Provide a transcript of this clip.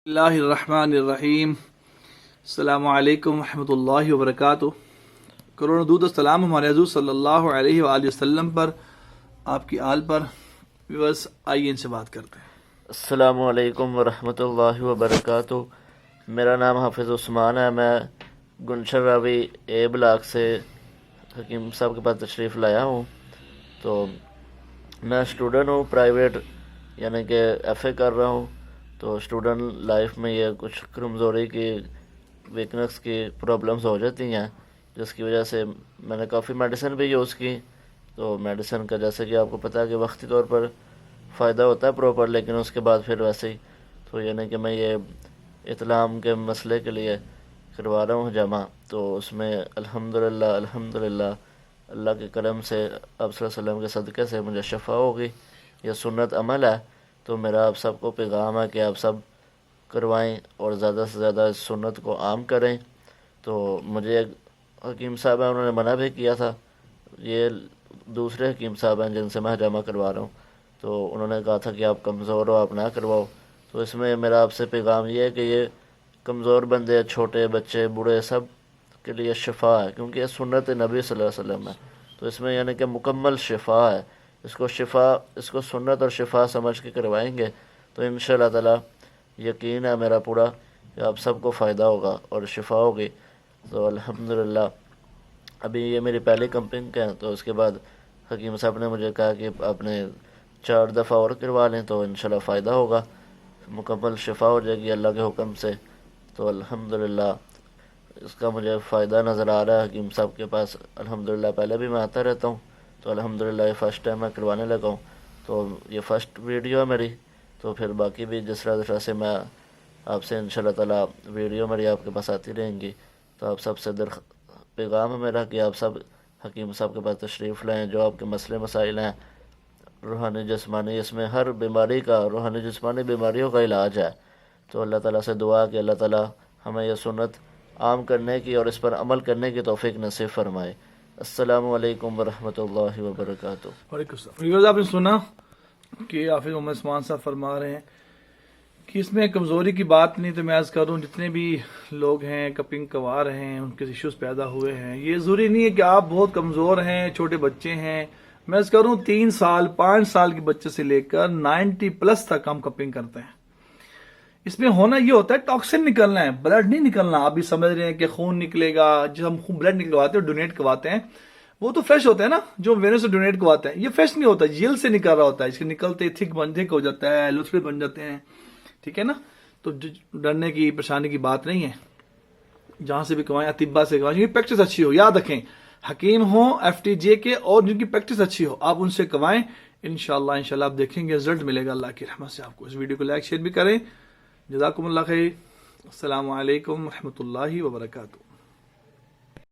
اللہ الرحمن الرحیم السلام علیکم ورحمۃ اللہ وبرکاتہ۔ کروڑوں درود و سلام ہمارے حضور صلی اللہ علیہ وآلہ وسلم پر، آپ کی آل پر۔ بس آئیے ان سے بات کرتے ہیں۔ السلام علیکم ورحمۃ اللہ وبرکاتہ۔ میرا نام حافظ عثمان ہے، میں گلشن راوی اے بلاک سے حکیم صاحب کے پاس تشریف لایا ہوں۔ تو میں اسٹوڈنٹ ہوں، پرائیویٹ یعنی کہ ایف اے کر رہا ہوں۔ تو اسٹوڈنٹ لائف میں یہ کچھ کمزوری کی، ویکنس کی پرابلمز ہو جاتی ہیں، جس کی وجہ سے میں نے کافی میڈیسن بھی یوز کی۔ تو میڈیسن کا جیسے کہ آپ کو پتہ ہے کہ وقتی طور پر فائدہ ہوتا ہے پراپر، لیکن اس کے بعد پھر ویسے ہی تو یعنی کہ میں یہ اطلام کے مسئلے کے لیے کروا رہا ہوں جمع۔ تو اس میں الحمدللہ اللہ کے کرم سے آپ صلی اللہ علیہ وسلم کے صدقے سے مجھے شفا ہوگی۔ یہ سنت عمل ہے، تو میرا آپ سب کو پیغام ہے کہ آپ سب کروائیں اور زیادہ سے زیادہ اس سنت کو عام کریں۔ تو مجھے ایک حکیم صاحب ہیں، انہوں نے منع بھی کیا تھا، یہ دوسرے حکیم صاحب ہیں جن سے میں جمع کروا رہا ہوں، تو انہوں نے کہا تھا کہ آپ کمزور ہو، آپ نہ کرواؤ۔ تو اس میں میرا آپ سے پیغام یہ ہے کہ یہ کمزور بندے، چھوٹے بچے، بوڑھے، سب کے لیے شفا ہے، کیونکہ یہ سنت نبی صلی اللہ علیہ وسلم ہے۔ تو اس میں یعنی کہ مکمل شفا ہے۔ اس کو سنت اور شفا سمجھ کے کروائیں گے تو انشاءاللہ تعالی یقین ہے میرا پورا کہ آپ سب کو فائدہ ہوگا اور شفا ہوگی۔ تو الحمدللہ ابھی یہ میری پہلی کمپنگ ہے، تو اس کے بعد حکیم صاحب نے مجھے کہا کہ آپ نے 4 دفعہ اور کروا لیں تو انشاءاللہ فائدہ ہوگا، مکمل شفا ہو جائے گی اللہ کے حکم سے۔ تو الحمدللہ اس کا مجھے فائدہ نظر آ رہا ہے حکیم صاحب کے پاس۔ الحمدللہ پہلے بھی میں آتا رہتا ہوں، تو الحمدللہ یہ فرسٹ ٹائم میں کروانے لگا ہوں۔ تو یہ فرسٹ ویڈیو ہے میری، تو پھر باقی بھی جس طرح سے میں آپ سے انشاءاللہ تعالی ویڈیو میری آپ کے پاس آتی رہیں گی۔ تو آپ سب سے پیغام ہے میرا کہ آپ سب حکیم صاحب کے پاس تشریف لائیں، جو آپ کے مسئلے مسائل ہیں روحانی جسمانی، اس میں ہر بیماری کا، روحانی جسمانی بیماریوں کا علاج ہے۔ تو اللہ تعالیٰ سے دعا کہ اللہ تعالیٰ ہمیں یہ سنت عام کرنے کی اور اس پر عمل کرنے کی توفیق نصیب فرمائے۔ السلام علیکم ورحمۃ اللہ وبرکاتہ۔ وعلیکم السلام۔ ویورز، آپ نے سنا کہ حافظ محمد عثمان صاحب فرما رہے ہیں کہ اس میں کمزوری کی بات نہیں، تو میں عرض کروں جتنے بھی لوگ ہیں کپنگ کروا رہے ہیں، ان کے ایشوز پیدا ہوئے ہیں، یہ ضروری نہیں ہے کہ آپ بہت کمزور ہیں، چھوٹے بچے ہیں۔ میں عرض کروں 3 سال 5 سال کے بچے سے لے کر 90+ تک ہم کپنگ کرتے ہیں۔ اس میں ہونا یہ ہوتا ہے ٹاکسن نکلنا ہے، بلڈ نہیں نکلنا۔ آپ بھی سمجھ رہے ہیں کہ خون نکلے گا، جب ہم خون بلڈ نکلواتے ہیں ڈونیٹ کرواتے ہیں، وہ تو فریش ہوتا ہے نا، جو وینس سے ڈونیٹ کرواتے ہیں، یہ فریش نہیں ہوتا، جیل سے نکل رہا ہوتا ہے، اس کے نکلتے تھک ہو جاتا ہے، لوتھڑے بن جاتے ہیں، ٹھیک ہے نا۔ تو ڈرنے کی پریشانی کی بات نہیں ہے، جہاں سے بھی کمائیں اطباء سے کمائیں، جن کی پریکٹس اچھی ہو۔ یاد رکھیں، حکیم ہوں FTJ کے اور جن کی پریکٹس اچھی ہو، آپ ان سے کمائیں، انشاءاللہ آپ دیکھیں گے رزلٹ ملے گا اللہ کی رحمت سے آپ کو۔ اس ویڈیو کو لائک شیئر بھی کریں۔ جزاکم اللہ خیر۔ السلام علیکم ورحمۃ اللہ وبرکاتہ۔